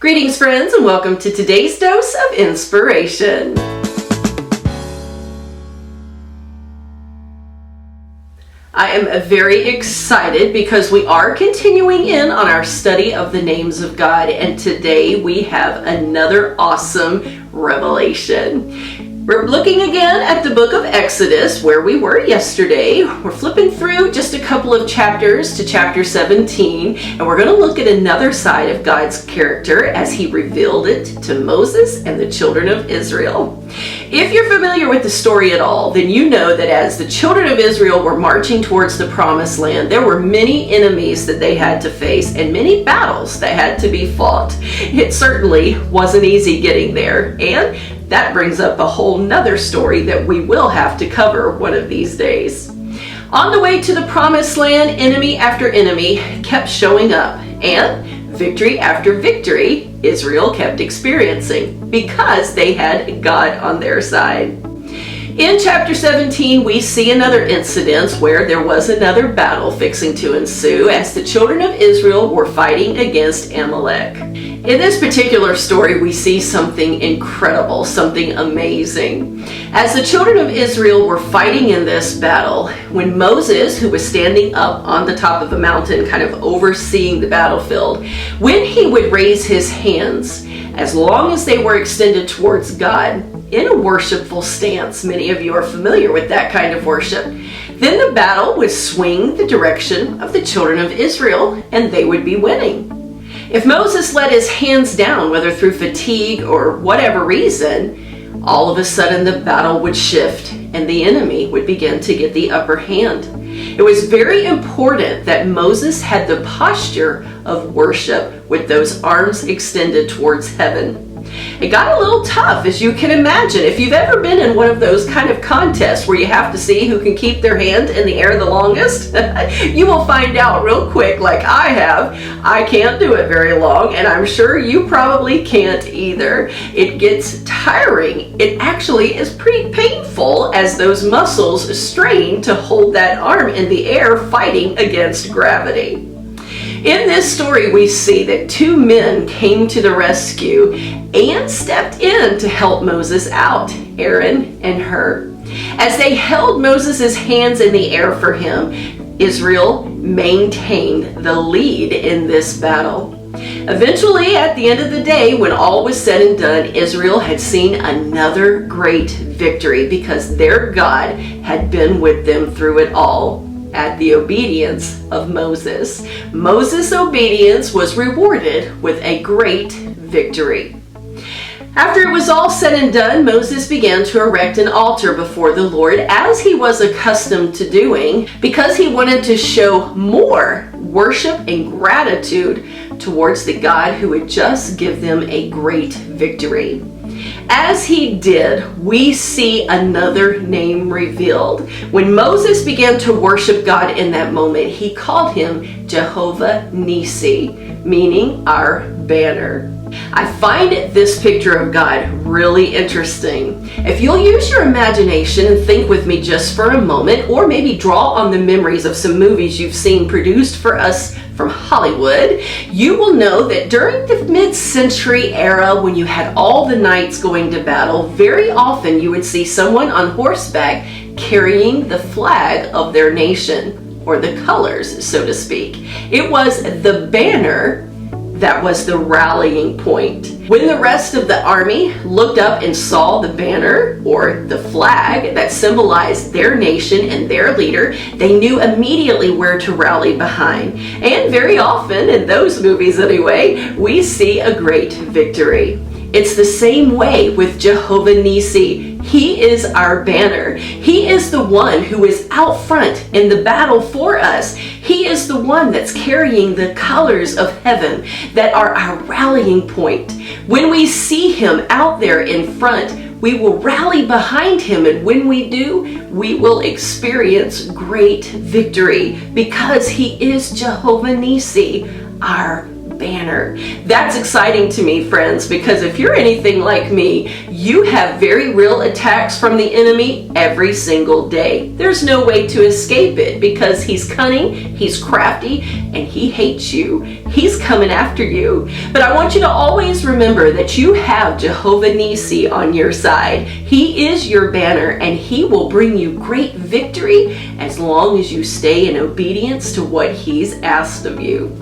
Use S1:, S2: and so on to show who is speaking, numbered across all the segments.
S1: Greetings, friends, and welcome to today's dose of inspiration. I am very excited because we are continuing in on our study of the names of God, and today we have another awesome revelation. We're looking again at the book of Exodus, where we were yesterday. We're flipping through just a couple of chapters to chapter 17, and we're going to look at another side of God's character as he revealed it to Moses and the children of Israel. If you're familiar with the story at all, then you know that as the children of Israel were marching towards the promised land, there were many enemies that they had to face and many battles that had to be fought. It certainly wasn't easy getting there, and that brings up a whole nother story that we will have to cover one of these days. On the way to the promised land, enemy after enemy kept showing up, and victory after victory Israel kept experiencing because they had God on their side. In chapter 17, we see another incident where there was another battle fixing to ensue as the children of Israel were fighting against Amalek. In this particular story, we see something incredible, something amazing. As the children of Israel were fighting in this battle, when Moses, who was standing up on the top of a mountain, kind of overseeing the battlefield, when he would raise his hands, as long as they were extended towards God, in a worshipful stance, many of you are familiar with that kind of worship, then the battle would swing the direction of the children of Israel, and they would be winning. If Moses let his hands down, whether through fatigue or whatever reason, all of a sudden the battle would shift and the enemy would begin to get the upper hand. It was very important that Moses had the posture of worship with those arms extended towards heaven. It got a little tough, as you can imagine. If you've ever been in one of those kind of contests where you have to see who can keep their hand in the air the longest, you will find out real quick, like I have, I can't do it very long, and I'm sure you probably can't either. It gets tiring. It actually is pretty painful as those muscles strain to hold that arm in the air fighting against gravity. In this story, we see that two men came to the rescue and stepped in to help Moses out, Aaron and Hur. As they held Moses' hands in the air for him, Israel maintained the lead in this battle. Eventually, at the end of the day, when all was said and done, Israel had seen another great victory because their God had been with them through it all. At the obedience of Moses. Moses' obedience was rewarded with a great victory. After it was all said and done, Moses began to erect an altar before the Lord, as he was accustomed to doing, because he wanted to show more worship and gratitude towards the God who would just give them a great victory. As he did, we see another name revealed. When Moses began to worship God in that moment, he called him Jehovah Nissi, meaning our banner. I find this picture of God really interesting. If you'll use your imagination and think with me just for a moment, or maybe draw on the memories of some movies you've seen produced for us from Hollywood, you will know that during the mid-century era, when you had all the knights going to battle, very often you would see someone on horseback carrying the flag of their nation, or the colors, so to speak. It was the banner that was the rallying point. When the rest of the army looked up and saw the banner, or the flag that symbolized their nation and their leader, they knew immediately where to rally behind. And very often, in those movies anyway, we see a great victory. It's the same way with Jehovah Nissi. He is our banner. He is the one who is out front in the battle for us. He is the one that's carrying the colors of heaven that are our rallying point. When we see him out there in front, we will rally behind him, and when we do, we will experience great victory because he is Jehovah Nissi, our banner. That's exciting to me, friends, because if you're anything like me, you have very real attacks from the enemy every single day. There's no way to escape it because he's cunning, he's crafty, and he hates you. He's coming after you. But I want you to always remember that you have Jehovah Nissi on your side. He is your banner, and he will bring you great victory as long as you stay in obedience to what he's asked of you.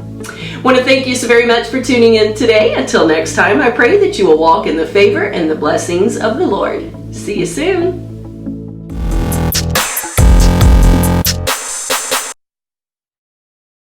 S1: I want to thank you so very much for tuning in today. Until next time, I pray that you will walk in the favor and the blessings of the Lord. See you soon.